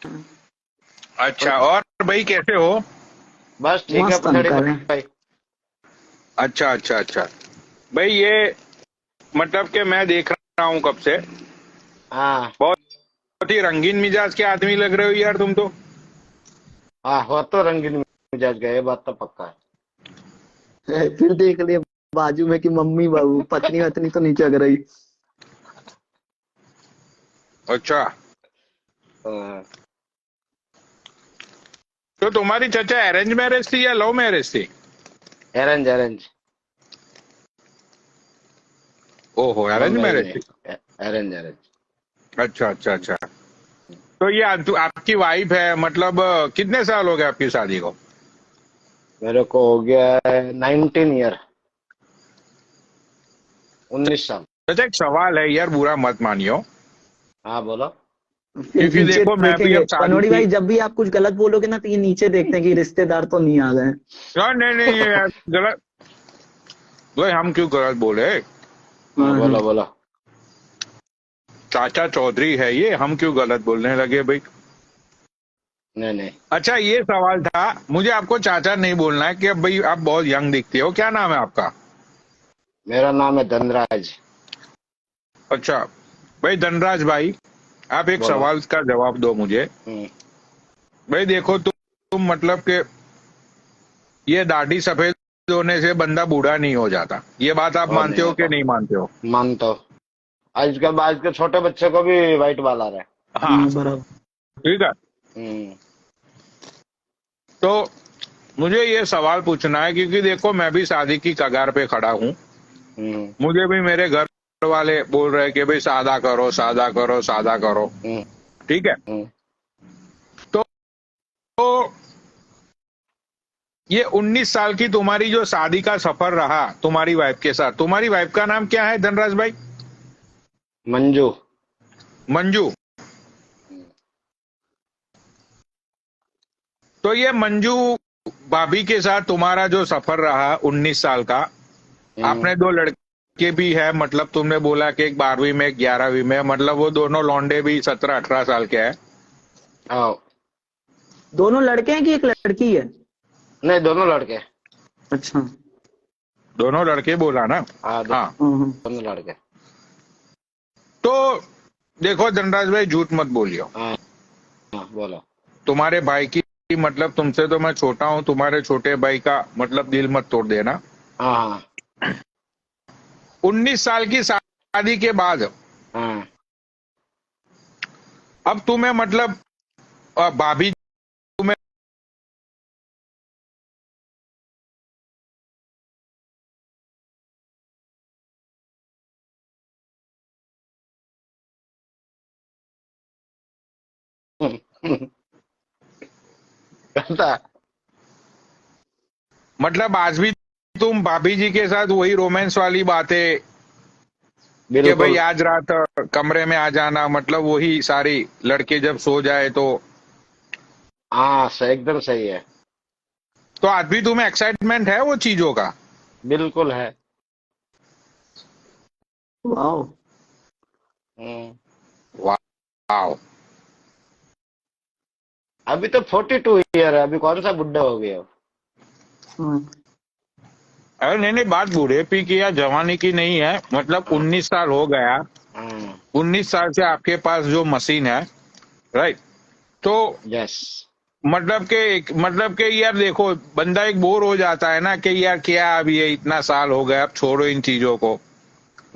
अच्छा, और भाई कैसे हो? बस ठीक है मस्त पछड़ी अंकल है। भाई। अच्छा अच्छा अच्छा। भाई ये मतलब कि मैं देख रहा हूँ कब से, हाँ बहुत ही रंगीन मिजाज के आदमी लग रहे हो यार तुम तो। हाँ, हो तो रंगीन मिजाज गए, ये बात तो पक्का है। फिर देख लिए बाजू में कि मम्मी बहू पत्नी वतनी तो नहीं चग रही। अच्छा, हाँ, तो तुम्हारी चचा अरेंज मैरिज थी या लव मैरिज थी? Arrange arrange. ओहो, लव अरेंज मैरिज मैरिज थी। नहीं, अरेंज अरेंज। अच्छा अच्छा अच्छा। तो ये आपकी वाइफ है, मतलब कितने साल हो गए आपकी शादी को? मेरे को हो गया है 19 ईयर, 19 साल। चचा एक सवाल है यार, बुरा मत मानियो, हाँ बोलो। फिर क्योंकि नीचे देखो मैं भी देखेंगे अब शादी पनोड़ी की। भाई, जब भी आप कुछ गलत बोलोगे ना तो ये नीचे देखते हैं कि रिश्तेदार तो नहीं आ गए। यार नहीं नहीं, ये यार गलत। भाई हम क्यों गलत बोले? हाँ हाँ हाँ। बोलो बोलो। चाचा चौधरी है ये, हम क्यों गलत बोलने लगे भाई? नहीं नहीं, अच्छा, ये सवाल था, मुझे आपको चाचा नहीं बोलना है कि अब भाई आप बहुत यंग दिखते हो। क्या नाम है आपका? मेरा नाम है धनराज। अच्छा भाई, धनराज भाई, आप एक बोलो। सवाल का जवाब दो मुझे। हम्म। भाई देखो, तुम मतलब कि ये दाढ़ी सफेद होने से बंदा बूढ़ा नहीं हो जाता, ये बात आप और नहीं मानते हो कि होता, नहीं मानते हो? मानता हूँ। आज के छोटे बच्चे को भी वाइट बाल आ रहे हैं। हाँ, बराबर। ठीक है। हम्म। तो मुझे ये सवाल पूछना है, क्योंकि देखो मैं भी शादी की कगार पे खड़ा हूँ। हम्म। मुझे भी मेरे घर वाले बोल रहे हैं कि भाई सादा करो, सादा करो, सादा करो। हम्म। ठीक है। हम्म। तो, तो ये 19 साल की तुम्हारी जो शादी का सफर रहा तुम्हारी वाइफ के साथ, तुम्हारी वाइफ का नाम क्या है धनराज भाई? मंजू। मंजू। तो ये मंजू भाभी के साथ तुम्हारा जो सफर रहा 19 साल का, हम्म। आपने दो लड़के भी है, मतलब तुमने बोला कि एक 12वीं में एक 11वीं में, मतलब वो दोनों लौंडे भी 17-18 साल के हैं। आओ। दोनों लड़के हैं कि एक लड़की है? नहीं, दोनों लड़के। अच्छा। दोनों लड़के बोला ना? हाँ, हाँ। हाँ दोनों लड़के। तो देखो धनराज भाई, झूठ मत बोलियो। हाँ हाँ बोलो। तुम्हारे भाई की, मतलब तुमसे तो मैं छोटा हूँ, तुम्हारे छोटे भाई का मतलब दिल मत तोड़ देना। हाँ हाँ 19 साल की शादी के बाद हाँ। अब तुम्हें मतलब भाभी तुम्हें कहता। मतलब आज भी तुम भाभी जी के साथ वही रोमांस वाली बातें कि भाई बिल्कुल। आज रात कमरे में आ जाना, मतलब वही सारी, लड़के जब सो जाए हाँ सही, एकदम सही है। तो आज भी तुम्हें एक्साइटमेंट है वो चीजों का? बिल्कुल है। वाह। हम्म। वाह। अभी तो 42 ईयर है, अभी कौन सा बुढ़ा हो गया हो? हाँ। अरे नहीं नहीं, बात बूढ़ेपी की या जवानी की नहीं है, मतलब हाँ 19 साल हो गया। हाँ। 19 साल से आपके पास जो मशीन है, राइट? तो यस। मतलब के यार देखो, बंदा एक बोर हो जाता है ना कि यार क्या, अब ये इतना साल हो गया, अब छोड़ो इन चीजों को,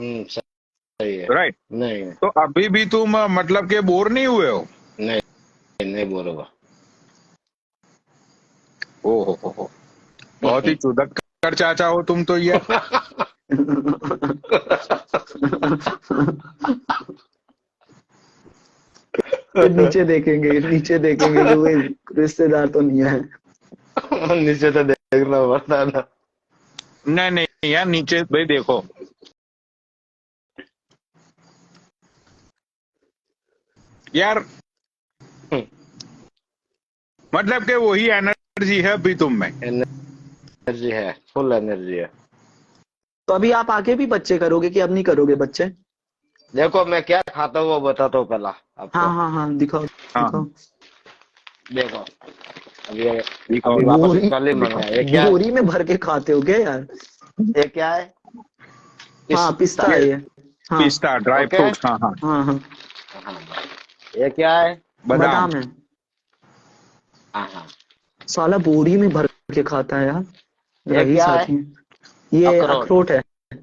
सही है। राइट? नहीं तो अभी भी तुम मतलब के बोर नहीं हुए हो? नहीं, नहीं बोलूंगा। हो, बहुत ही चुदक कर चाचा हो तुम तो यार। फिर नीचे देखेंगे कि कोई रिश्तेदार तो नहीं है। नीचे तो देखना पड़ता है ना। नहीं नहीं यार, नीचे भाई देखो, यार मतलब के वही एनर्जी है अभी तुम में। एनर्जी है, फुल एनर्जी है। तो अभी आप आगे भी बच्चे करोगे कि अब नहीं करोगे बच्चे? देखो मैं क्या खाता हूँ वो बताता हूँ पहला हाँ आपको। हाँ हाँ, दिखाओ हाँ दिखाओ। देखो अभी दिखाओ। अभी वापस बोरी कल ही मंगाया। ये क्या है? बोरी में भर के खाते हो क्या यार? ये क्या है? हाँ पिस्ता है ये ये। हाँ पिस्ता ड्राई ओके। फ्रूट्स, हाँ हाँ। हाँ हाँ हाँ। ये क्या है? बादाम। बादाम है। हाँ हाँ। साला बोरी में भर के खाता है यार। ये रही क्या है? साथी ये अखरोट। अखरोट है।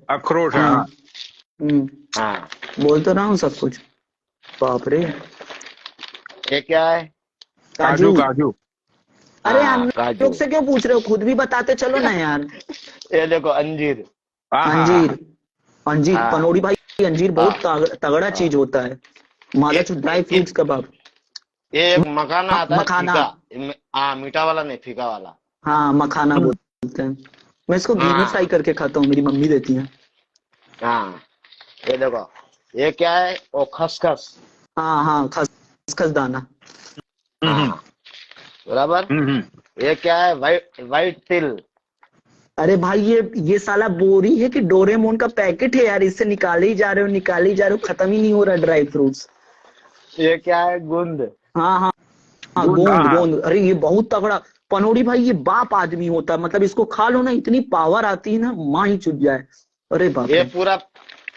अखरोट है, हाँ हाँ। हाँ। बोल तो रहा हूँ सब कुछ। बाप रे। ये क्या है? काजू काजू। काजू। अरे हाँ हम काजू। लोग से क्यों पूछ रहे हो, खुद भी बताते चलो ना यार। ये देखो अंजीर। हाँ हाँ अंजीर। हाँ। अंजीर हाँ पनोड़ी भाई। अंजीर हाँ बहुत तगड़ा हाँ। चीज होता है। माला ये ड्राई फ्रूट्स कबाब। ये एक मखाना आता है मखाना। फीका। हाँ मीठा वाला नहीं, फीका वाला। हाँ मखाना बोलते हैं। मैं इसको घी में फ्राई हाँ करके खाता हूँ, मेरी मम्मी देती है। हाँ। ये देखो ये क्या है? ओ खसखस। हाँ हाँ खसखस दाना। हाँ बराबर। ये क्या है? वाइट वाइट तिल। अरे भाई ये साला बोरी है कि डोरेमोन का पैकेट है यार, इससे निकाले ही जा रहे हो निकाले ही जा रहे हो, खत्म ही नहीं हो रहा ड्राई फ्रूट्स। ये क्या है? गुंद। हाँ हाँ हाँ दूध, हाँ गोंद हाँ। गोंद। अरे ये बहुत तगड़ा पनोड़ी भाई, ये बाप आदमी होता है, मतलब इसको खा लो ना इतनी पावर आती है ना, माँ ही चुप जाए। अरे बाप ये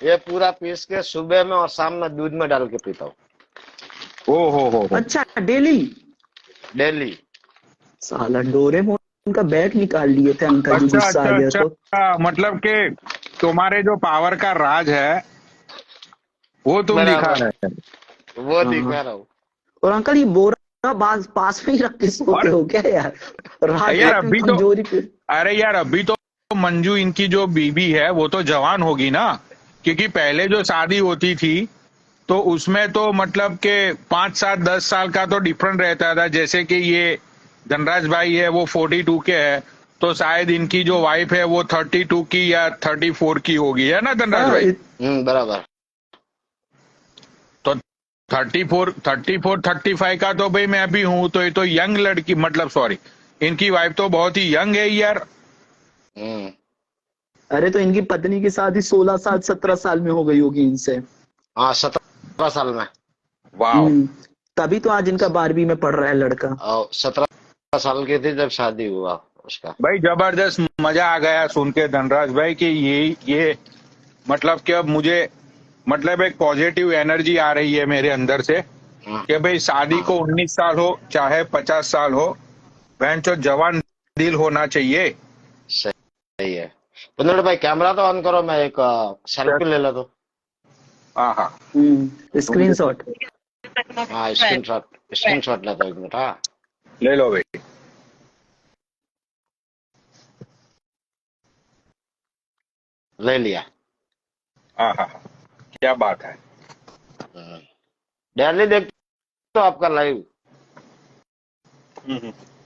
रे। पूरा पीस के सुबह में और शाम में दूध में डाल के पीता हूँ ओ हो। अच्छा डेली। डेली। साला डोरेमोन का बैग निकाल लिए थे अंकल जी, अच्छा गुस्सा आ अच्छा गया तो। अच्छा, मतलब कि तुम्हारे जो पावर का राज है वो तुम दिखा बराबर रहे हैं। वो हाँ दिखा रहा हूँ। और अंकल ये बोरा पास में ही रख के सोते और हो क्या यार? रात यार रात में अभी तो, कमजोरी पे। अरे यार अभी तो मंजू इनकी जो बीबी है वो तो जवान होगी ना, क्योंकि पहले जो शादी होती थी तो उसमें तो मतलब के 5 7 10 साल का तो डिफरेंट रहता था। जैसे कि ये धनराज भाई है वो 42 के है, तो शायद इनकी जो वाइफ है वो 32 की या 34 की होगी, है ना धनराज हाँ भाई? बराबर। तो 34 35 का तो भाई मैं भी हूं, तो ये तो यंग लड़की, मतलब सॉरी, इनकी वाइफ तो बहुत ही यंग है यार। हम्म। अरे तो इनकी पत्नी की शादी 16 साल 17 साल में हो गई होगी इनसे। हाँ 17 साल में। वाह। तभी तो आज इनका 12वीं में पढ़ रहा है लड़का। और 17 साल की थी जब शादी हुआ उसका। भाई जबरदस्त मजा आ गया सुन के धनराज भाई कि ये मतलब कि अब मुझे मतलब एक पॉजिटिव एनर्जी आ रही है मेरे अंदर से हाँ कि भाई शादी को 19 साल हो चाहे 50 साल हो, बहन चो जवान दिल होना चाहिए। सही है। पुनर भाई कैमरा तो ऑन करो, मैं एक सेल्फी ले लेता हूँ। हाँ हाँ स्क्रीनशॉट। हाँ स्क्रीनशॉट लेता हूँ 1 मिनट। हाँ ले लो भाई। ले लिया। हाँ हाँ हाँ, क्या बात है। डेली देखते तो आपका लाइव।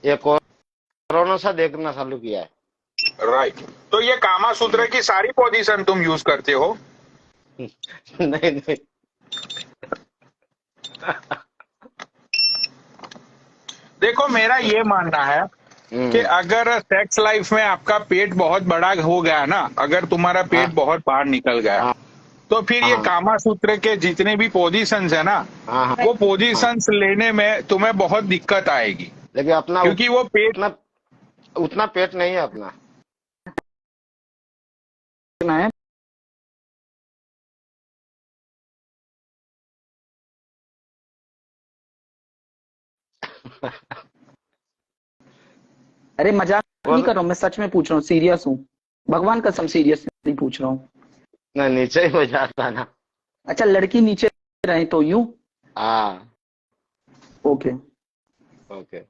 ये कोरोना से देखना चालू किया है। राइट। तो ये कामा सूत्र की सारी पोजीशन तुम यूज करते हो? नहीं नहीं। देखो मेरा ये मानना है कि अगर सेक्स लाइफ में आपका पेट बहुत बड़ा हो गया ना, अगर तुम्हारा पेट बहुत बाहर निकल गया, हाँ तो फिर ये कामा सूत्र के जितने भी पोजीशंस है ना, हाँ वो पोजीशंस लेने में तुम्हें बहुत दिक्कत आएगी, लेकिन अपना क्योंकि वो पेट उतना पेट नहीं है अपना। है। अरे मजाक नहीं कर रहा हूँ, मैं सच में पूछ रहा हूँ, सीरियस हूँ, भगवान कसम सीरियस नहीं पूछ रहा हूँ। नहीं नीचे ही हो जाता ना। अच्छा लड़की नीचे रहे तो यूं। हाँ ओके। ओके।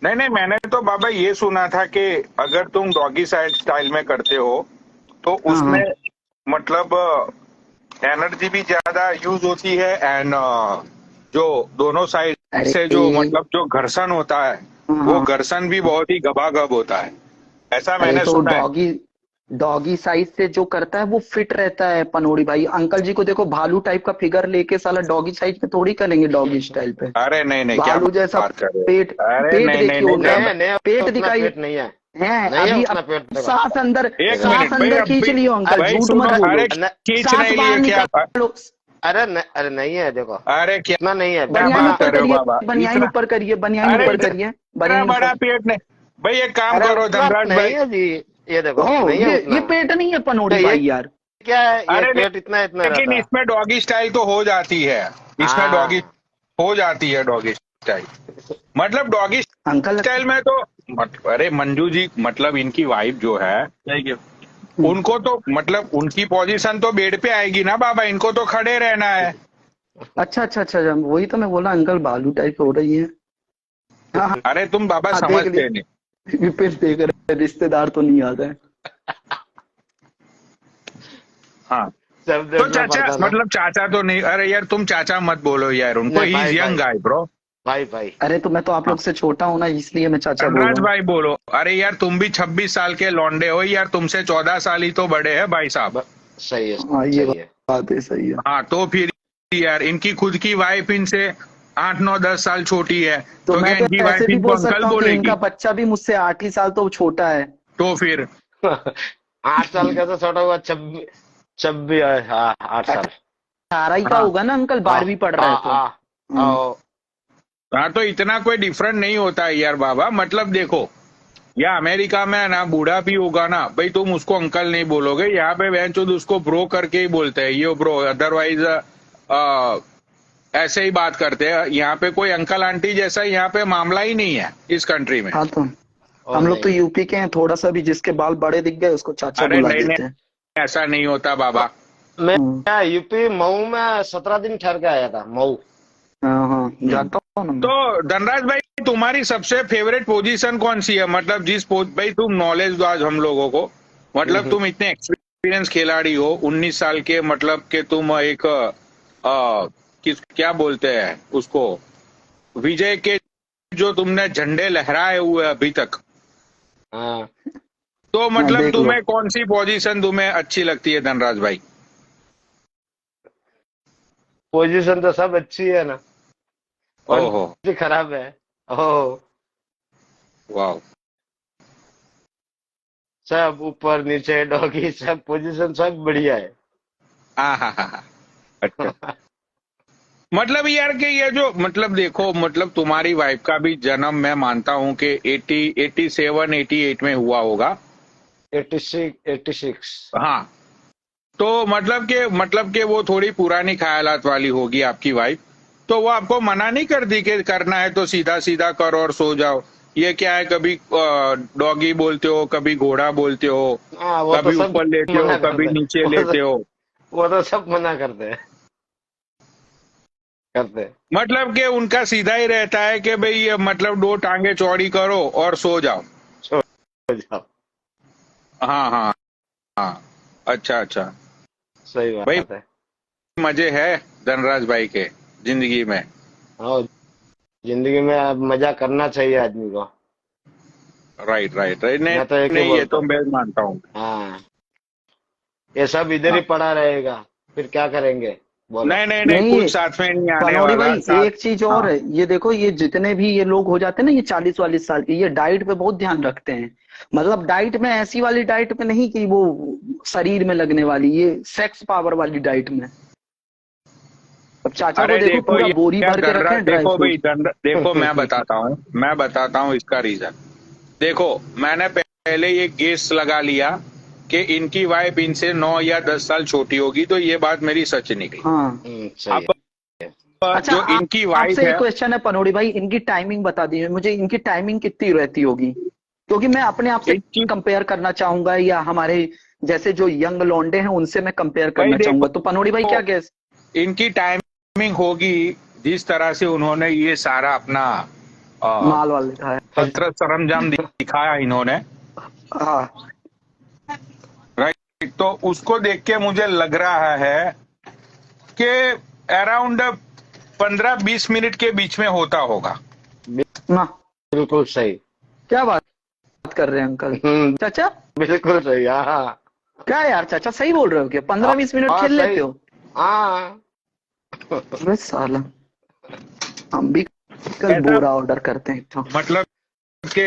नहीं नहीं, मैंने तो बाबा ये सुना था कि अगर तुम डॉगी स्टाइल में करते हो तो उसमें मतलब एनर्जी भी ज्यादा यूज होती है, एंड जो दोनों साइड से जो मतलब जो घर्षण होता है वो घर्षण भी बहुत ही गबागब होता है, ऐसा अरे मैंने तो सुना है। डॉगी साइज से जो करता है वो फिट रहता है पनोड़ी भाई। अंकल जी को देखो भालू टाइप का फिगर लेके साला डॉगी साइज में थोड़ी करेंगे डॉगी स्टाइल पे। अरे नहीं नहीं, क्या भालू जैसा बात कर रहे हो? पेट अरे पेट नहीं नहीं देखिए नहीं, उनका, नहीं, पेट दिखाई पेट नहीं है। है नहीं है अभी उतना पेट देखो। सांस अंदर एक सांस मिनट भाई, अंदर अब खींच भी लियो अंकल, भाई झूठ सुनो, मत बोलो। अरे खींच सांस नहीं बाहर लिए क्या? निकालो, अरे नहीं है, देखो अरे क्या इतना नहीं है। बनियाइन बात ऊपर कर रहे हो करिए, बाबा? बनियाइन इतना ऊपर करिए, बनियाइन अरे ऊपर इतना करिए, इतना बनियाइन बड़ा ऊपर। पेट नहीं। भाई एक काम अरे करो उतना धनराज भाई। नहीं है जी, ये देखो ओ नहीं है उतना। ये पेट नहीं है तो पनोड़ी ये भाई यार। क्या है, ये अरे पेट इतना इतना लेकिन रहता है। इसमें डॉगी स्टाइल तो हो जाती है। इसमें डॉगी हाँ। हो जाती है डॉगी स्टाइल। मतलब डॉगी अंकल स्टाइल में तो अरे मंजू जी, मतलब इनकी वाइफ जो है उनको तो मतलब उनकी पोजीशन तो बेड पे आएगी ना बाबा, इनको तो खड़े रहना है। अच्छा अच्छा अच्छा अच्छा, वही तो मैं बोला अंकल बालू टाइप हो रही है। हाँ हाँ अरे तुम बाबा हाँ, देख समझते नहीं। लिया विपिन देख रहे हैं, रिश्तेदार तो नहीं आता है। हाँ सब तो देखना चाचा, पड़ता ना। मतलब चाचा तो नहीं, अरे यार तुम चाचा मत बोलो यार उनको, नहीं ही इज भाई यंग भाई, गाय ब्रो। भाई भाई। अरे तो मैं तो आप हाँ लोग से छोटा हूं ना, इसलिए मैं चाचा बोल धनराज रहा हूँ। भाई बोलो। अरे यार तुम भी 26 साल के लौंडे हो यार, तुमसे 14 साल ही तो बड़े हैं भाई साहब। ब- सही है, हाँ ये सही है। बात है, सही है। हाँ तो फिर यार इनकी खुद की वाइफ इनसे 8 9 10 साल छोटी है, तो तो मैं क्या तो इनकी ऐसे वाइफ भी इनको बोल अंकल सकता हूँ कि इनका बोलेगी? बच्चा भी मुझसे 8 ही साल तो छोटा है। तो फिर 8 साल का तो छोटा हुआ, 26 हाँ 8 साल। 18 ही का हाँ होगा ना अंकल, हाँ 12वीं पढ़ रहा है हाँ तो। हाँ हम्म। हाँ। हाँ तो इतना कोई डिफरेंट नहीं होता है यार बाबा। मतलब देखो, या अमेरिका में ना बूढ़ा भी होगा ना भाई, तुम उसको अंकल नहीं बोलोगे। यहाँ पे बहनचोद उसको ब्रो करके ही बोलते हैं, ये ब्रो। अदरवाइज ऐसे ही बात करते हैं। यहाँ पे कोई अंकल आंटी जैसा यहाँ पे मामला ही नहीं है इस कंट्री में। हाँ तो और हम लोग तो नहीं। यूपी के हैं, थोड़ा सा भी जिसके बाल बड़े दिख गए उसको चाचा अरे बुला नहीं देते हैं। नहीं, ऐसा नहीं होता बाबा। मैं हम्म। यूपी मऊ में 17 दिन ठहर के आया था, मऊ। हाँ हाँ हम्म। जानता हूँ ना मैं। तो धनराज भाई, तुम्हारी सबसे फेवरेट पोजीशन कौन सी है? मतलब भाई तुम नॉलेज दो आज हम लोगों को। मतलब हम्म। तुम इतने एक्सपीरियंस खिलाड़ी हो, 19 साल के, मतलब कि तुम एक क्या बोलते हैं उसको, विजय के जो तुमने झंडे लहराए हुए अभी तक। हाँ, तो हाँ मतलब देख लो। तुम्हें कौन सी पोजीशन तुम्हें अच्छी लगती है धनराज भाई? पोजीशन तो सब अच्छी है ना, कौन ओहो, सी खराब है? ओह, वाह। सब ऊपर नीचे डॉगी, सब पोजीशन सब बढ़िया है। हाँ। अच्छा, मतलब यार कि ये जो, मतलब देखो, मतलब तुम्हारी वाइफ का भी जन्म मैं मानता हूँ कि 87 88 में हुआ होगा। 86। हाँ तो मतलब के वो थोड़ी पुरानी ख्यालात वाली होगी आपकी वाइफ। तो वो आपको मना नहीं करती कि करना है तो सीधा सीधा करो और सो जाओ? ये क्या है, कभी डॉगी बोलते हो, कभी घोड़ा बोलते हो, हाँ, वो तो कभी सब ऊपर लेते हो, मना कभी करते हैं। नीचे लेते हो। वो तो सब मना करते हैं, करते हैं। मतलब कि उनका सीधा ही रहता है कि भाई ये मतलब 2 टांगे चौड़ी करो और सो जाओ। सो जाओ। हाँ हाँ हाँ। अच्छा अच्छा। सही भाई बात है। मजे है धनराज भाई के जिंदगी में। हाँ, जिंदगी में अब मजा करना चाहिए आदमी को। Right right right. नहीं मैं तो एक ही नहीं, ये बोलता तो हूँ। मैं मानता हूँ। हाँ, ये सब इधर ही हाँ पड़ा रहेगा, फिर क्या करेंगे? बोलो। नहीं नहीं नहीं, नहीं कुछ साथ में नहीं आने पनौड़ी वाला भाई, साथ। एक चीज और हाँ है, ये देखो ये जितने भी ये लोग हो जाते हैं ना, ये 40 40 साल के, ये डाइट पे बहुत ध्यान रखते हैं। मतलब डाइट में ऐसी वाली डाइट पे नहीं कि वो शरीर में लगने वाली, ये सेक्स पावर वाली डाइट में। अब चाचा को अरे देखो देखो पूरा बोरी यार भर के रखे धनराज, हैं ड्राई देखो फ्रूट। भाई देखो मैं बताता हूँ इसका रीजन। देखो, मैंने पहले ये गेस लगा लिया कि इनकी वाइफ इनसे 9 या 10 साल छोटी होगी, तो ये बात मेरी सच निकली। हाँ सही अब है। अच्छा, जो इनकी वाइफ आपसे है, एक क्वेश्चन है पनौड़ी भाई, इनकी टाइमिंग बता दीजिए मुझे, इनकी टाइमिंग कितनी रहती होगी? क्योंकि मैं अपने आप से इनकी कंपेयर करना चाहूंगा, या हमारे जैसे जो यंग लौंडे हैं उनसे मैं कंपेयर भाई करना चाहूंगा, देखो, तो पनौड़ी भाई क्या गैस। इनकी टाइमिंग होगी जिस तरह से उन्होंने ये सारा अपना माल वाल लिखा है। हसरत सरंजाम दिखाया इन्होंने, हाँ राइट? तो उसको देख के मुझे लग रहा है कि अराउंड 15 20 मिनट के बीच में होता होगा। ना, बिल्कुल सही। क्या बात कर रहे हैं अंकल? चाचा बिल्कुल सही। हाँ क्या यार, चाचा सही बोल रहे हो क्या? 15 20 मिनट हाँ, खेल सही। लेते हो? हाँ। अरे साला, हम भी कल ऐसा बोरा ऑर्डर करते हैं तो। मतलब कि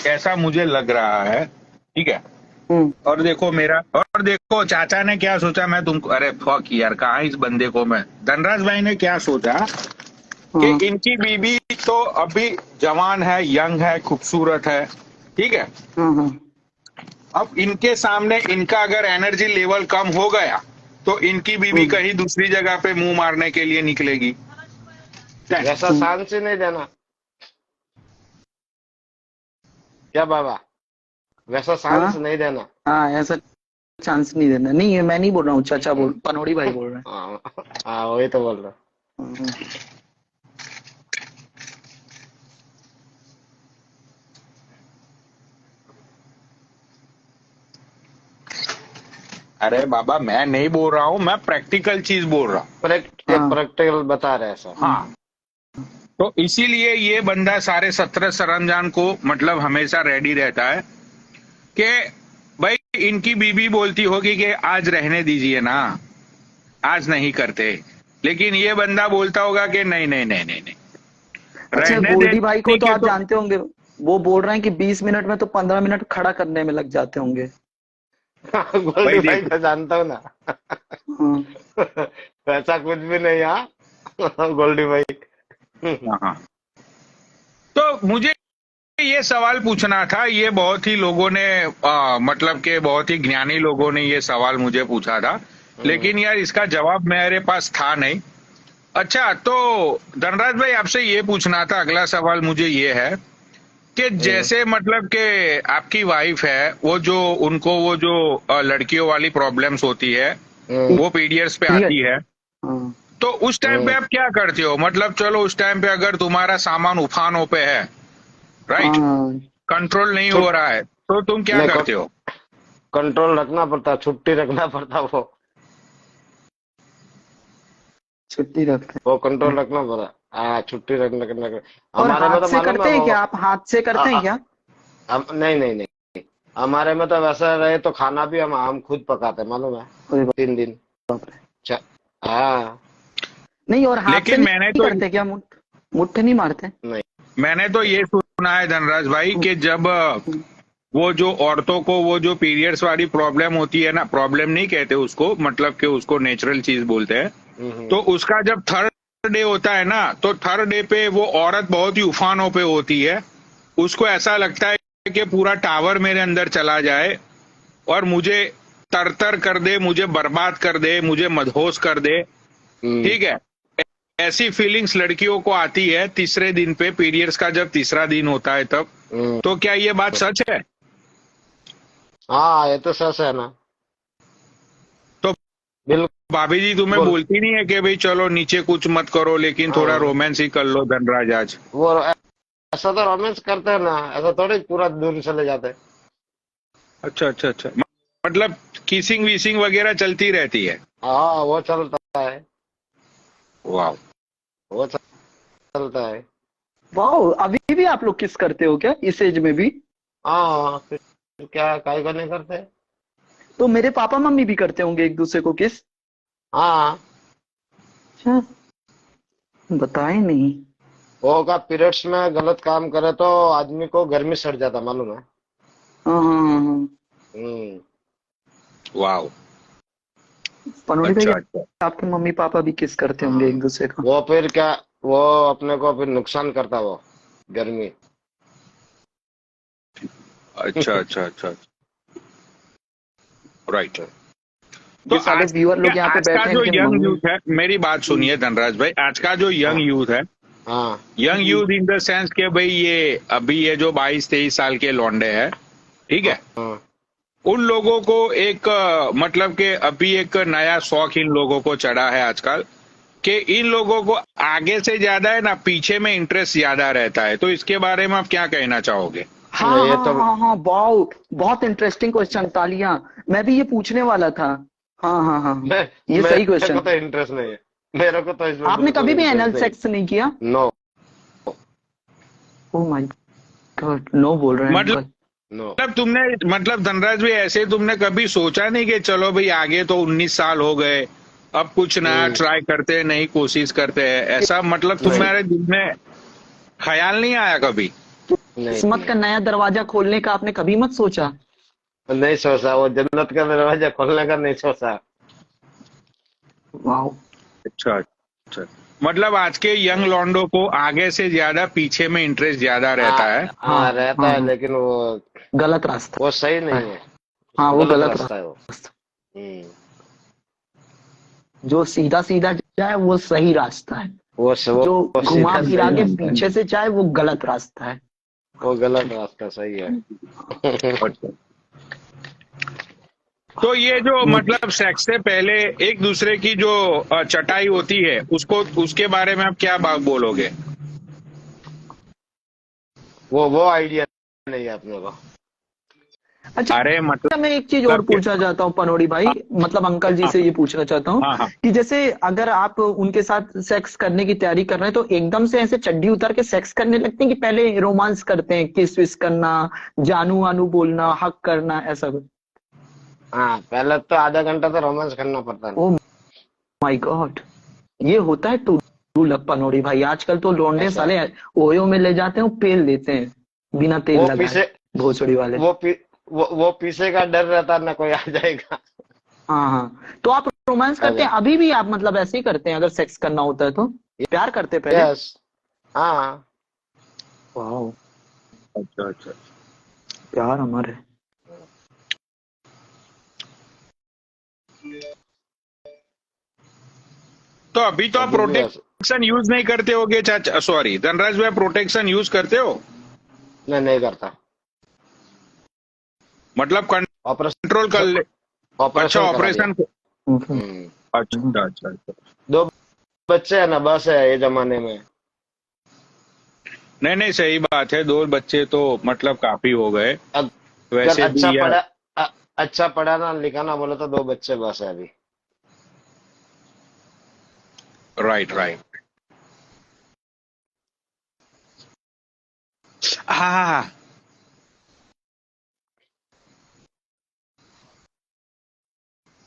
ऐसा मुझे लग रहा है, ठीक है? और देखो मेरा, और देखो चाचा ने क्या सोचा, मैं तुमको, अरे फक यार, कहाँ इस बंदे को मैं, धनराज भाई ने क्या सोचा कि इनकी बीबी तो अभी जवान है, यंग है, खूबसूरत है, ठीक है। अब इनके सामने इनका अगर एनर्जी लेवल कम हो गया तो इनकी बीबी कहीं दूसरी जगह पे मुंह मारने के लिए निकलेगी। वैसा चांस ही नहीं देना क्या बाबा, वैसा चांस नहीं देना। हाँ, ऐसा चांस नहीं देना। नहीं, मैं नहीं बोल रहा हूँ, चाचा पनौड़ी भाई बोल रहे हाँ वही तो बोल रहा हैं। अरे बाबा मैं नहीं बोल रहा हूँ, मैं प्रैक्टिकल चीज बोल रहा हूँ। प्रैक्टिकल बता रहे हैं सर। हाँ, तो इसीलिए ये बंदा सारे 17 सरंजाम को मतलब हमेशा रेडी रहता है कि भाई इनकी बीबी बोलती होगी कि आज रहने दीजिए ना, आज नहीं करते, लेकिन ये बंदा बोलता होगा कि नहीं नहीं नहीं नहीं नहीं। अच्छा, गोल्डी भाई को तो आप जानते होंगे, वो बोल रहे हैं कि 20 मिनट में तो 15 मिनट खड़ा करने में लग जाते होंगे। गोल्डी भाई तो जानता हूँ ना। ऐसा कुछ भी नहीं। हाँ गोल्डी भाई। हाँ, तो मुझे ये सवाल पूछना था, ये बहुत ही लोगों ने मतलब के बहुत ही ज्ञानी लोगों ने ये सवाल मुझे पूछा था, लेकिन यार इसका जवाब मेरे पास था नहीं। अच्छा, तो धनराज भाई आपसे ये पूछना था, अगला सवाल मुझे ये है कि जैसे मतलब के आपकी वाइफ है, वो जो उनको वो जो लड़कियों वाली प्रॉब्लम्स होती है, वो पीरियड्स पे आती है, तो उस टाइम पे आप क्या करते हो? मतलब चलो उस टाइम पे अगर तुम्हारा सामान उफानों पे है, राइट, कंट्रोल नहीं हो रहा है, तो तुम क्या करते हो? कंट्रोल रखना पड़ता, छुट्टी रखना पड़ता, वो छुट्टी रखते, वो कंट्रोल रखना पड़ा। छुट्टी रखना करना। और हाथ से करते हैं क्या? आप हाथ से करते हैं क्या? नहीं नहीं नहीं, हमारे में तो वैसा रहे तो खाना भी हम खुद पकाते, मालूम है, 3 दिन। हाँ नहीं, और हाथ लेकिन से मैंने नहीं तो करते क्या? मुट्ठे नहीं मारते? नहीं, मैंने तो ये सुना है धनराज भाई कि जब वो जो औरतों को वो जो पीरियड्स वाली प्रॉब्लम होती है ना, प्रॉब्लम नहीं कहते उसको, मतलब कि उसको नेचुरल चीज बोलते हैं, तो उसका जब थर्ड डे होता है ना, तो थर्ड डे पे वो औरत बहुत ही उफानों पे होती है, उसको ऐसा लगता है कि पूरा टावर मेरे अंदर चला जाए और मुझे तरतर कर दे, मुझे बर्बाद कर दे, मुझे मदहोश कर दे, ठीक है। ऐसी फीलिंग्स लड़कियों को आती है तीसरे दिन पे, पीरियड्स का जब तीसरा दिन होता है तब। तो क्या ये बात सच है? हाँ ये तो सच है ना। तो बिल्कुल, भाभी जी तुम्हें बोलती नहीं है कि भाई चलो नीचे कुछ मत करो, लेकिन थोड़ा रोमांस ही कर लो धनराज आज? वो ऐसा तो रोमांस करते हैं ना, ऐसा थोड़ी पूरा दूर चले जाते हैं। अच्छा अच्छा अच्छा, मतलब किसिंग विसिंग वगैरह चलती रहती है? हाँ वो चलता है। वाह, वो चलता है। वाह, अभी भी आप लोग किस करते हो क्या इस एज में भी? हाँ फिर क्या, काहे को नहीं करते? तो मेरे पापा मम्मी भी करते होंगे एक दूसरे को किस? हाँ। अच्छा, बताए नहीं। वो का पीरियड्स में गलत काम करे तो आदमी को गर्मी सड़ जाता, मालूम है? हाँ। वाह, पनोड़ी भाई, अच्छा। आपके मम्मी पापा भी किस करते होंगे एक दूसरे को? वो फिर क्या, वो अपने को फिर नुकसान करता, वो गर्मी। अच्छा अच्छा अच्छा, राइट। तो सारे व्यूअर लोग यहाँ पे आज का बैठे जो हैं, यंग यूथ है, मेरी बात सुनिए धनराज भाई, आज का जो यंग यूथ है, young youth in the sense के भाई ये अभी ये जो 22-23 साल के लौंडे हैं, ठीक है, उन लोगों को एक मतलब कि अभी एक नया शौक इन लोगों को चढ़ा है आजकल, कि इन लोगों को आगे से ज्यादा है ना पीछे में इंटरेस्ट ज्यादा रहता है। तो इसके बारे में आप क्या कहना चाहोगे? हाँ हाँ, बहुत इंटरेस्टिंग क्वेश्चन, तालियां। मैं भी ये पूछने वाला था। हाँ, ये सही क्वेश्चन। मेरे को तो इंटरेस्ट नहीं है, मेरे को तो इसमें। आपने कभी भी एनल सेक्स नहीं किया? No. Oh my God, no बोल रहे हैं। मतलब तुमने, मतलब धनराज भाई ऐसे तुमने कभी सोचा नहीं कि चलो भाई आगे तो 19 साल हो गए, अब कुछ नया ट्राई करते हैं, नई कोशिश करते हैं, ऐसा मतलब तुम्हारे दिल में ख्याल नहीं आया कभी? किस्मत का नया दरवाजा खोलने का आपने कभी मत सोचा? नहीं सोचा, वो जन्नत का दरवाजा खोलने का नहीं सोचा। वाह। अच्छा अच्छा, मतलब आज के यंग लॉन्डो को आगे से ज्यादा पीछे में इंटरेस्ट ज्यादा रहता है। हाँ रहता हाँ है, हाँ, लेकिन गलत रास्ता वो सही है। नहीं है। हाँ वो गलत गलत रास्ता है वो। रास्ता। हम्म। जो सीधा सीधा जाए वो सही रास्ता है, जो वो घुमा सीधा फिरा सही के रास्ता है, पीछे से जाए वो गलत रास्ता है। वो गलत रास्ता सही है। अच्छा, तो ये जो मतलब सेक्स से पहले एक दूसरे की जो चटाई होती है, उसको उसके बारे में आप क्या बोलोगे? वो आइडिया नहीं है अपने को। अच्छा, अरे मैं एक चीज और मतलब कि पूछना चाहता हूँ पनोड़ी भाई, हाँ मतलब अंकल जी हाँ से ये पूछना चाहता हूँ हाँ हाँ। कि जैसे अगर आप उनके साथ सेक्स करने की तैयारी कर रहे हैं तो एकदम से ऐसे चड्डी उतार के सेक्स करने लगते हैं कि पहले रोमांस करते हैं, किस विस करना, जानू वानू बोलना, हक करना, ऐसा कुछ? हाँ, पहले तो आधा घंटा तो रोमांस करना पड़ता है। ओ माय गॉड, ये होता है टू लक पनोड़ी भाई। आजकल तो लौंडे ऐसा साले ओयो में ले जाते हैं, वो पेल देते हैं बिना तेल वो लगाए, पीछे भोसड़ी वाले। वो पीछे का डर रहता है ना, कोई आ जाएगा। हाँ हाँ, तो आप रोमांस करते ऐसा। हैं अभी भी? आप मतलब ऐसे ही करते हैं अगर सेक्स करना होता है तो? प्यार करते हैं पहले? यस। हाँ। वाह, अच्छा अच्छा, प्यार अमर है। तो अभी तो आप अभी भी ऐसा। प्रोटेक्शन यूज नहीं करते होगे चाचा, सॉरी धनराज भाई, प्रोटेक्शन यूज करते हो? मैं नहीं करता। मतलब कंट्रोल कर ऑपरेशन ले। अच्छा, ऑपरेशन करा दिया। ऑपरेशन। हम्म, हम्म। अच्छा अच्छा अच्छा। 2 बच्चे है ना, बस है ये जमाने में। नहीं नहीं, सही बात है, 2 बच्चे तो मतलब काफी हो गए अगर वैसे भी यार। अच्छा पढ़ा ना लिखा ना बोले तो 2 बच्चे बस है अभी। राइट हम्म। राइट। हाँ,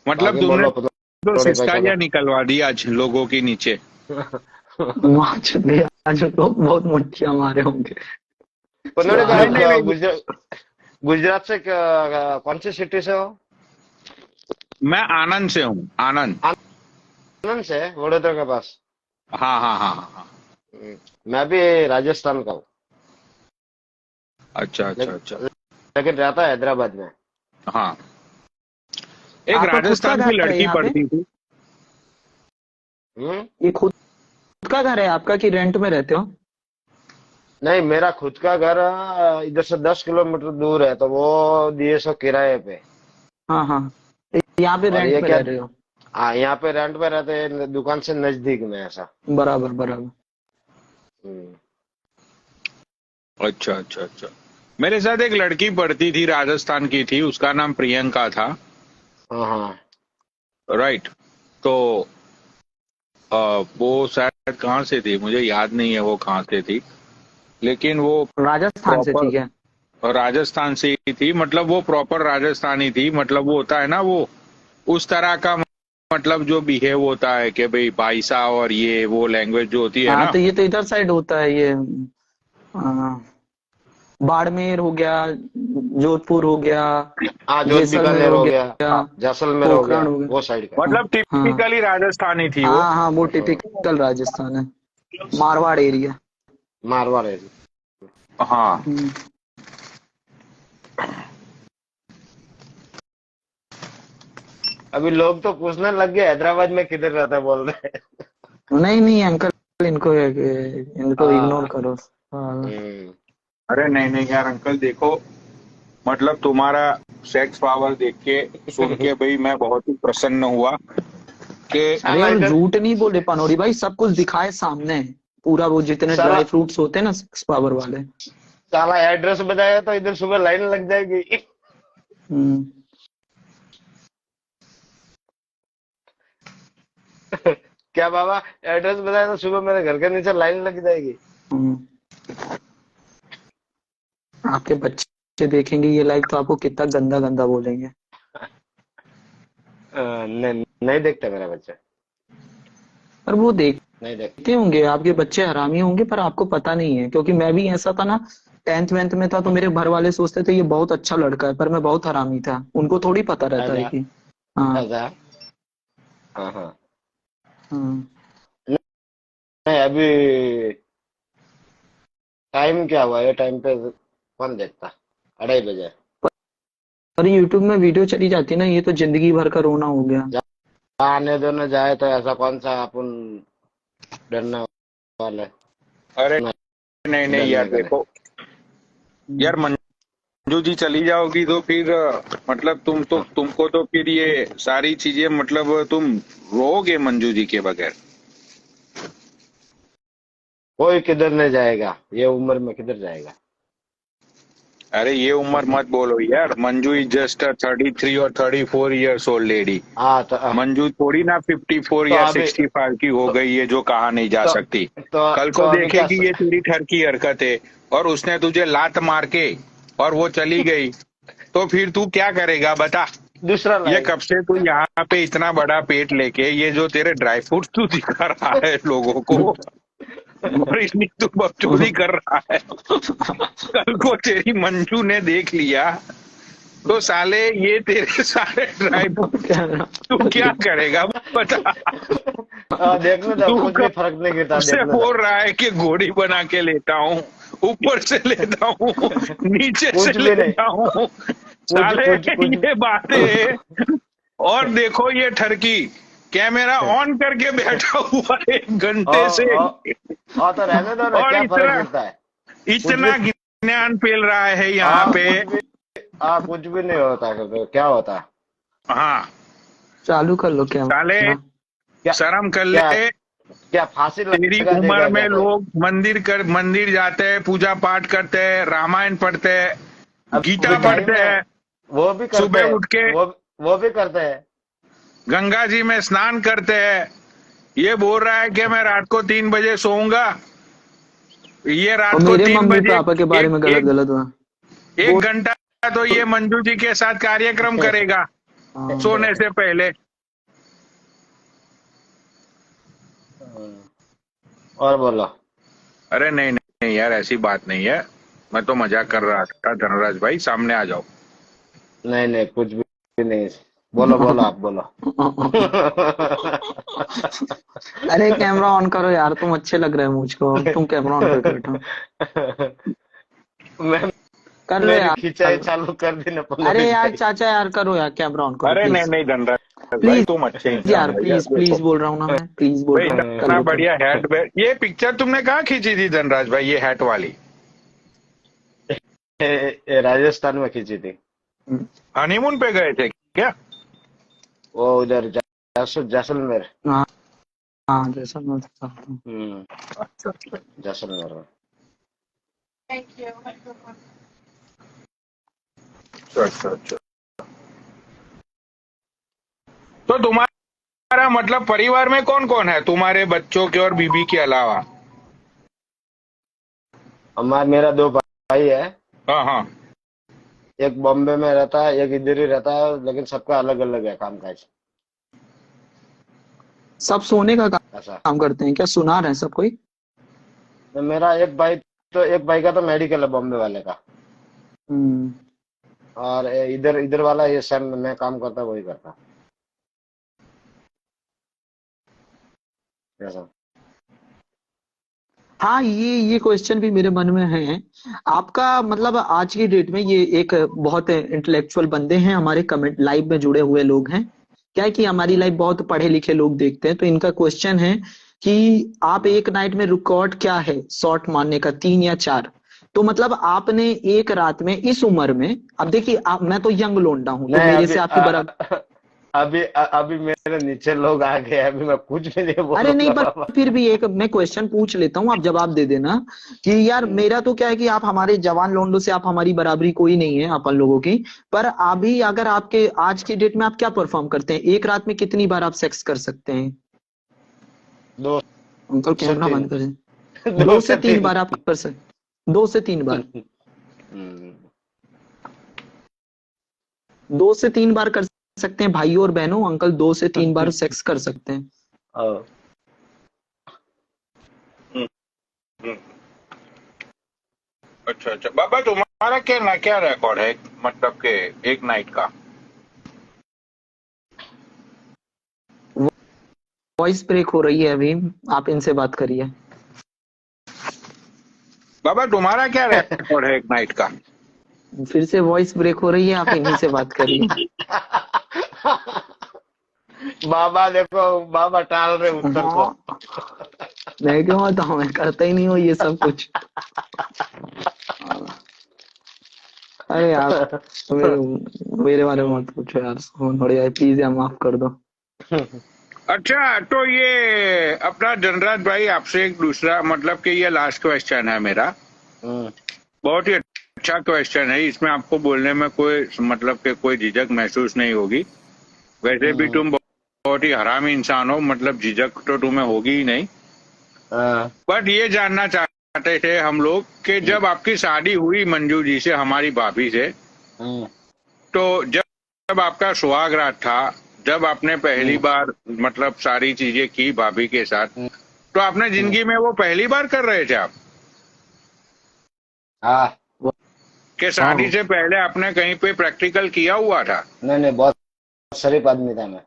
मतलब बाकी तुमने बोलो तो थोड़े पैसा सिस्कारियां निकलवा दी आज लोगों के नीचे। का। वहां चले आज लोग बहुत मुठ्ठियां मारे होंगे। पनोड़े क्या भाई, नहीं है? नहीं आप नहीं, गुजरात से कौन सी सिटी से हो? मैं आनंद से हूँ, आनंद। आनंद से, वडोदरा के पास। हाँ हाँ हाँ हाँ हाँ। मैं भी राजस्थान का हूँ। अच्छा अच्छा लेकिन अच्छा। लेकिन रहता है हैदराबाद में। हाँ, एक आपका खुद का राजस्थान की घर है लड़की यहाँ पे? पढ़ती थी। हम्म। ये खुद का घर है आपका कि रेंट में रहते हो? नहीं, मेरा खुद का घर इधर से 10 किलोमीटर दूर है, तो वो दिए सो किराए पे। हाँ हाँ, यहाँ पे और रेंट ये पे क्या, रह रहे हो? यहाँ पे रेंट पे रहते हैं, दुकान से नजदीक में ऐसा। बराबर बराबर। हम्म। अच्छा अच्छा अच्छा। मेरे साथ एक लड़की पढ़ती थी, राजस्थान की थी, उसका नाम प्रियंका था। हाँ हाँ। राइट। तो वो शायद कहाँ से थी मुझे याद नहीं है वो कहाँ से थी, लेकिन वो राजस्थान से प्रॉपर ठीक है। राजस्थान से ही थी। मतलब वो प्रॉपर राजस्थानी थी, मतलब वो होता है ना वो उस तरह का, मतलब जो बिहेव होता है कि भाई भाईसा और ये वो लैंग्वेज जो होती है हाँ ना। तो ये तो इधर साइड होता है ये, बाड़मेर हो गया, जोधपुर हो गया, हाँ, जोध जैसलमेर बीकानेर हो हो गया, गया, जैसलमेर हो गया, पोखरण हो गया। वो साइड का। हाँ मतलब हाँ टिपिकली राजस्थानी थी वो। हाँ हाँ, वो हाँ, टिपिकल राजस्थान है, मारवाड़ एरिया। मारवाड़ है। हाँ, अभी लोग तो पूछने लग गए हैदराबाद में किधर रहता है, बोल रहे हैं। नहीं नहीं अंकल, इनको इनको इग्नोर हाँ। करो। हाँ। हम्म। अरे नहीं नहीं यार अंकल, देखो मतलब तुम्हारा सेक्स पावर देख के सुन के भाई मैं बहुत ही प्रसन्न हुआ कि अरे साला और इधर, झूठ नहीं बोले पनोरी भाई, सब कुछ दिखाए सामने है, पूरा वो जितने साला ड्राई फ्रूट्स होते हैं ना सिक्स पावर वाले। साला एड्रेस बताया तो इधर सुबह लाइन लग जाएगी। हम्म। क्या बाबा, एड्रेस बताया तो सुबह मेरे घर के नीचे लाइन लग जाएगी। हम्म। आपके बच्चे देखेंगे ये लाइव तो आपको कितना गंदा गंदा बोलेंगे। नहीं, नहीं देखते मेरे बच्चे। पर वो देखते नहीं देख। होंगे, आपके बच्चे हरामी होंगे पर आपको पता नहीं है, क्योंकि मैं भी ऐसा था ना, 10th वेंथ में था तो मेरे घर वाले सोचते थे ये बहुत अच्छा लड़का है, पर मैं बहुत हरामी था, उनको थोड़ी पता रहता है ऐसा कि हाँ। ऐसा। हाँ हाँ। हाँ। नहीं अभी टाइम क्या हुआ, ये टाइम पे कौन देखता, 2:30 बजे। पर यूट्यूब में वीडियो चली जाती है ना, ये तो जिंदगी भर का रोना हो गया। जहाँ आने दो न जाए तो ऐसा कौन सा अपन डरने वाले। अरे ना नहीं नहीं डरने यार, का नहीं। देखो यार, मंजू जी चली जाओगी तो फिर मतलब तुमको तो फिर ये सारी चीजें मतलब तुम रोओगे मंजू जी के बगैर। कोई किधर नहीं जाएगा, ये उम्र में किधर जाएगा। अरे ये उम्र मत बोलो यार, मंजू इज जस्ट 33 और 34 years old लेडी। हाँ मंजू थोड़ी ना 54 या अभी 65 की हो तो गई है जो कहा नहीं जा तो सकती। कल तो को अभी क्या देखेगी ये तेरी ठर की हरकत है और उसने तुझे लात मार के और वो चली गई, तो फिर तू क्या करेगा बता। दूसरा ये लाएगा। कब से तू यहाँ पे इतना बड़ा पेट लेके ये जो तेरे ड्राई फ्रूट्स तू दिखा रहा है लोगों को और इतनी तू बकचोदी कर रहा है, कल को तेरी मंजू ने देख लिया तो साले ये तेरे सारे ड्राई फ्रूट तू क्या करेगा बता। देखने दो, तू कुछ भी कब फर्क नहीं गिरता, से देखने दो। बोल रहा है कि घोड़ी बना के लेता हूँ, ऊपर से लेता हूँ, नीचे से कुछ भी नहीं, लेता हूँ, कुछ साले कुछ कुछ ये बातें। और देखो ये ठरकी कैमरा ऑन करके बैठा हुआ है 1 घंटे से तो रहने दो ना, और क्या फर्क इतना गिरता है। कुछ भी इतना ज्ञान फैल रहा है यहाँ पे। कुछ भी नहीं होता, तो क्या होता। हाँ चालू कर लो साले कैमरा। क्या शर्म कर क्या ले। क्या फांसी तेरी लगा उम्र देगा क्या में कोई। लोग मंदिर जाते हैं, पूजा पाठ करते हैं, रामायण पढ़ते हैं, अभी गीता टाइम पढ़ते है, हैं, वो भी करते सुबह हैं, उठ के वो भी करते हैं। गंगा जी में स्नान करते हैं। ये बोल रहा है कि मैं रात को 3 बजे सोऊंगा। ये और रात को मेरे तीन मम्मी बजे पापा के बारे एक में गलत एक गलत हुआ। एक घंटा तो ये मंजू जी के साथ कार्यक्रम करेगा हाँ। सोने से पहले। और बोलो। अरे नहीं नहीं यार, ऐसी बात नहीं है, मैं तो मजाक कर रहा था। धनराज भाई सामने आ जाओ। नहीं नहीं, कुछ भी नहीं। बोलो बोलो, आप बोलो। अरे कैमरा ऑन करो यार, तुम अच्छे लग रहे हो मुझको, तुम कैमरा ऑन करके बैठो। मैं कर लो मेरी यार। खिंचाई चालू कर दी ना अरे पनोरी यार भाई। चाचा यार करो यार, कैमरा ऑन करो अरे नहीं प्लीज। नहीं धनराज भाई, प्लीज तुम अच्छे इंसान यार, हो यार। प्लीज देखो प्लीज बोल रहा हूँ ना, मैं प्लीज बोल भाई, रहा हूँ, कर इतना लो कर बढ़िया हैट, ये पिक्चर तुमने कहाँ खींची थी धनराज भाई, ये हैट वाली? राजस्थान में खींची थी। लो। हनीमून पे गए थे क्या? वो उधर जैसलमेर। हाँ हाँ, जैसा मैं बता हूँ। अच्छा अच्छा जैसलमेर में। अच्छा अच्छा। तो तुम्हारा मतलब परिवार में कौन कौन है तुम्हारे बच्चों के और बीबी के अलावा? मेरा 2 भाई है। हाँ हाँ। एक बॉम्बे में रहता है, एक इधर ही रहता है, लेकिन सबका अलग अलग है काम काज। सब सोने का ऐसा। काम करते हैं क्या, सुना रहे हैं सब कोई? तो मेरा एक भाई का तो मेडिकल है बॉम्बे वाले का। हम्म। और इधर इधर वाला ये सेम में काम करता है, वही करता है। ऐसा। हाँ, ये क्वेश्चन भी मेरे मन में है। आपका मतलब आज की डेट में ये एक बहुत इंटेलेक्चुअल बंदे हैं, हमारे कमेंट लाइव में जुड़े हुए लोग हैं। क्या है कि हमारी लाइव बहुत पढ़े लिखे लोग देखते हैं, तो इनका क्वेश्चन है कि आप एक नाइट में रिकॉर्ड क्या है शॉट मारने का, 3 या 4? तो मतलब आपने एक रात में इस उम्र में, अब देखिए आप, मैं तो यंग लोंडा हूं तो नहीं मेरे अभी से आपकी बराबर। अभी मेरे नीचे लोग आ गए, अभी मैं कुछ भी नहीं अरे नहीं, बोलूंगा पर बाबा। फिर भी एक मैं क्वेश्चन पूछ लेता हूँ, आप जवाब दे देना। कि यार मेरा तो क्या है कि आप हमारे जवान लोंडो से आप हमारी बराबरी कोई नहीं है अपन लोगों की। पर अभी अगर आपके आज की डेट में आप क्या परफॉर्म करते हैं, एक रात में कितनी बार आप सेक्स कर सकते हैं? 2 अंकल से कैमरा 3। बंद करें। 2 दो से से तीन 3। बार आप कर सकते, 2 से 3 बार। 2 से 3 बार कर सकते हैं भाइयों और बहनों, अंकल 2 से 3 बार सेक्स कर सकते हैं। अच्छा अच्छा बाबा, तुम्हारा क्या क्या रिकॉर्ड है, मतलब के एक नाइट का? वॉइस ब्रेक हो रही है अभी, आप इनसे बात करिए। बाबा तुम्हारा क्या रिकॉर्ड है एक नाइट का? फिर से वॉइस ब्रेक हो रही है, आप इन्हीं से बात करिए। बाबा देखो, बाबा टाल रहे उत्तर को। हाँ, मैं क्यों बताऊं, मैं करता ही नहीं हूँ ये सब कुछ। अरे यार, मेरे मेरे बारे में मत पूछो यार, थोड़ी यार प्लीज यार, माफ कर दो। अच्छा, तो ये अपना जनराज भाई, आपसे एक दूसरा, मतलब कि ये लास्ट क्वेश्चन है मेरा। बहुत ही अच्छा क्वेश्चन है, इसमें आपको बोलने में कोई मतलब कि कोई झिझक महसूस नहीं होगी। वैसे भी तुम बहुत ही हरामी इंसान हो, मतलब झिझक तो तुम्हें होगी ही नहीं। बट ये जानना चाहते थे हम लोग कि जब आपकी शादी हुई मंजू जी से, हमारी भाभी से, तो जब आपका सुहागरात था, जब आपने पहली बार मतलब सारी चीजें की भाभी के साथ, तो आपने जिंदगी में वो पहली बार कर रहे थे आप? कि शादी से पहले आपने कहीं पे प्रैक्टिकल किया हुआ था? नहीं नहीं, बहुत शरीफ आदमी था मैं।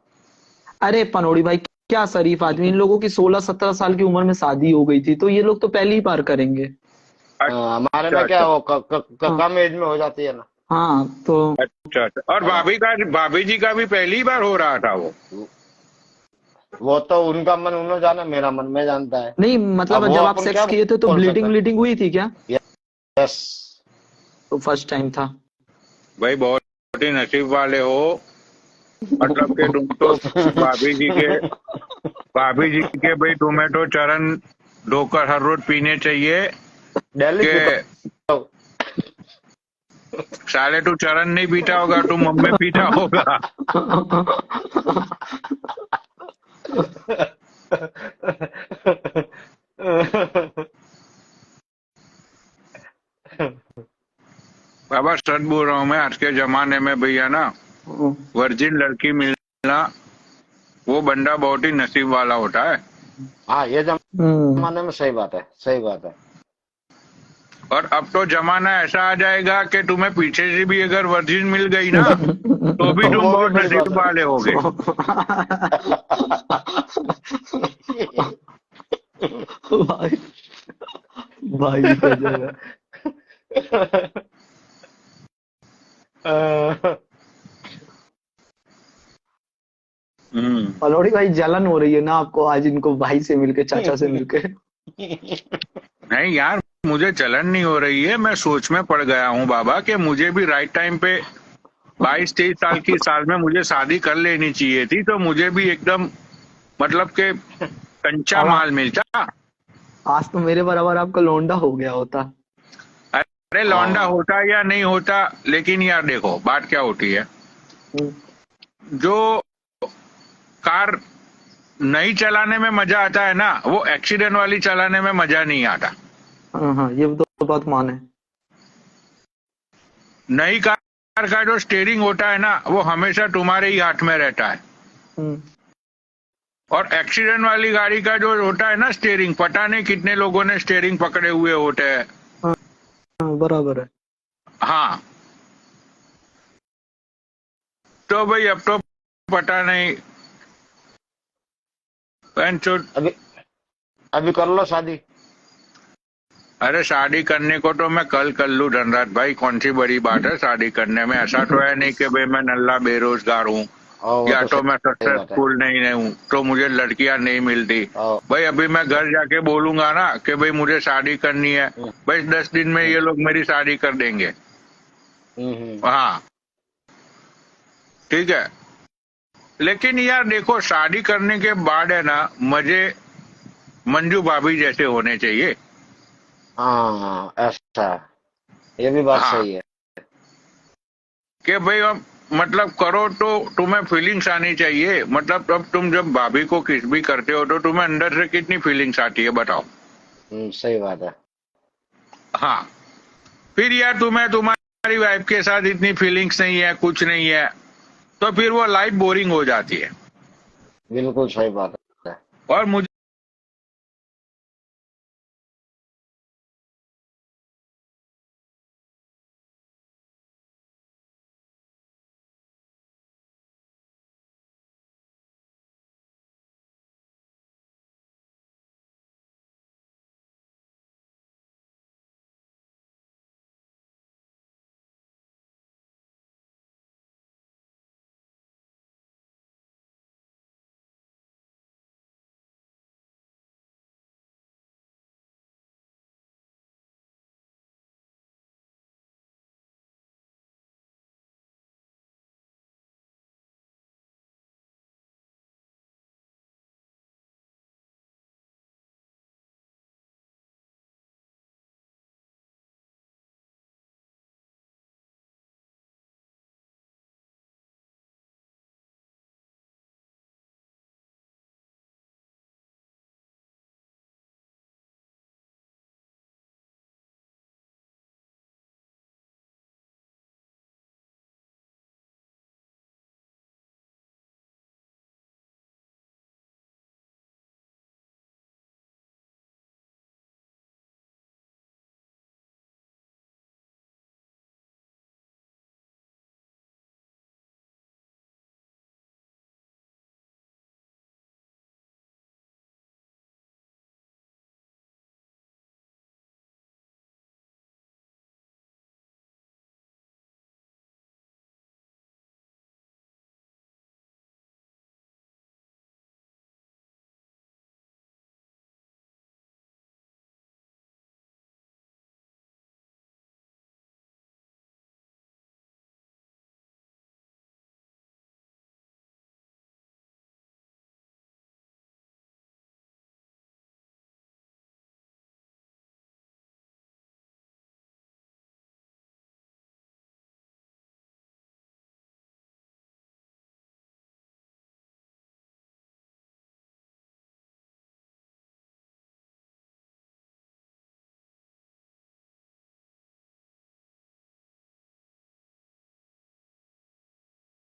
अरे पनोड़ी भाई, क्या शरीफ आदमी, इन लोगों की 16-17 साल की उम्र में शादी हो गई थी, तो ये लोग तो पहली बार करेंगे। हमारे में क्या वो कम एज में हो जाती है ना। हाँ तो अच्छा अच्छा। और भाभी जी का भी पहली बार हो रहा था वो तो उनका मन उन्होंने जाना, मेरा मन मैं जानता है। नहीं, मतलब अब वो जब आप अपन सेक्स क्या किए थे तो बोल ब्लीडिंग सकते ब्लीडिंग हुई थी क्या? हैं? यस। तो फर्स्ट टाइम था। भाई, बहुत ही नसीब वाले हो, मतलब कि तुम तो भाभी जी के भाई, तुम्हें तो चरण धोकर हर रोज पीने चाहिए। दिल्ली कि साले तू चरण नहीं पीता होगा, तू मम्मी पीता होगा। बाबा सच बोल रहा हूँ मैं, आज के जमाने में भैया ना, वर्जिन लड़की मिलना वो बंदा बहुत ही नसीब वाला होता है। हाँ, ये जमाने में सही बात है, सही बात है। और अब तो जमाना ऐसा आ जाएगा कि तुम्हें पीछे से भी अगर वर्जिन मिल गई ना, तो भी तुम वो भी बहुत बड़ी बात नसीब वाले होगे। भाई भाई गजब है। पनोड़ी भाई, जलन हो रही है ना आपको आज इनको भाई से मिलके, चाचा से मिलके? नहीं यार, मुझे जलन नहीं हो रही है, मैं सोच में पड़ गया हूँ बाबा कि मुझे भी राइट टाइम पे 22-23 साल की साल में मुझे शादी कर लेनी चाहिए थी, तो मुझे भी एकदम मतलब के कंचा माल मिलता। आज तो मेरे बराबर आपका लौंडा हो गया होता। अरे लौंडा होता या नहीं होता, लेकिन यार देखो बात क्या होती है, जो कार नई चलाने में मजा आता है ना, वो एक्सीडेंट वाली चलाने में मजा नहीं आता। हाँ, ये तो बात माने। नई कार का जो स्टीयरिंग होता है ना, वो हमेशा तुम्हारे ही हाथ में रहता है। और एक्सीडेंट वाली गाड़ी का जो होता है ना स्टीयरिंग, पता नहीं कितने लोगों ने स्टीयरिंग पकड़े हुए होते हैं। हाँ, बराबर है। हाँ, तो भाई अब तो पता नहीं। अभी कर लो शादी। अरे शादी करने को तो मैं कल कर लूं धनराज भाई, कौन सी बड़ी बात है शादी करने में। ऐसा तो है नहीं कि भाई मैं नल्ला बेरोजगार हूँ, या तो मैं सक्सेसफुल नहीं हूँ तो मुझे लड़कियां नहीं मिलती। भाई अभी मैं घर जाके बोलूंगा ना कि भाई मुझे शादी करनी है, भाई 10 दिन में ये लोग मेरी शादी कर देंगे। हाँ ठीक है, लेकिन यार देखो, शादी करने के बाद है ना, मजे मंजू भाभी जैसे होने चाहिए। हाँ ऐसा, ये भी बात सही है कि भाई अब मतलब करो तो तुम्हें फीलिंग्स आनी चाहिए। मतलब अब तुम जब भाभी को किस भी करते हो तो तुम्हें अंदर से कितनी फीलिंग्स आती है बताओ। सही बात है। हाँ, फिर यार तुम्हें तुम्हारी वाइफ के साथ इतनी फीलिंग्स नहीं है, कुछ नहीं है, तो फिर वो लाइफ बोरिंग हो जाती है। बिल्कुल सही बात है। और मुझे